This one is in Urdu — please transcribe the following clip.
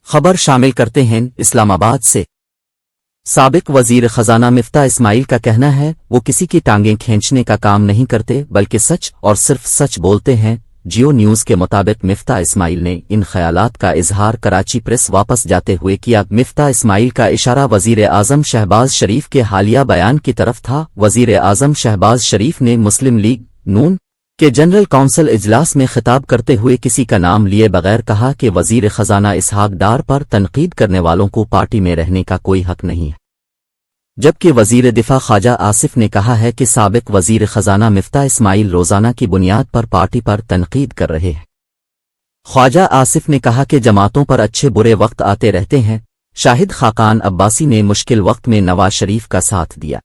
خبر شامل کرتے ہیں اسلام آباد سے۔ سابق وزیر خزانہ مفتاح اسماعیل کا کہنا ہے وہ کسی کی ٹانگیں کھینچنے کا کام نہیں کرتے بلکہ سچ اور صرف سچ بولتے ہیں۔ جیو نیوز کے مطابق مفتاح اسماعیل نے ان خیالات کا اظہار کراچی پریس واپس جاتے ہوئے کیا۔ مفتاح اسماعیل کا اشارہ وزیر اعظم شہباز شریف کے حالیہ بیان کی طرف تھا۔ وزیر اعظم شہباز شریف نے مسلم لیگ نون کہ جنرل کونسل اجلاس میں خطاب کرتے ہوئے کسی کا نام لیے بغیر کہا کہ وزیر خزانہ اسحاق ڈار پر تنقید کرنے والوں کو پارٹی میں رہنے کا کوئی حق نہیں ہے، جبکہ وزیر دفاع خواجہ آصف نے کہا ہے کہ سابق وزیر خزانہ مفتاح اسماعیل روزانہ کی بنیاد پر پارٹی پر تنقید کر رہے ہیں۔ خواجہ آصف نے کہا کہ جماعتوں پر اچھے برے وقت آتے رہتے ہیں۔ شاہد خاقان عباسی نے مشکل وقت میں نواز شریف کا ساتھ دیا۔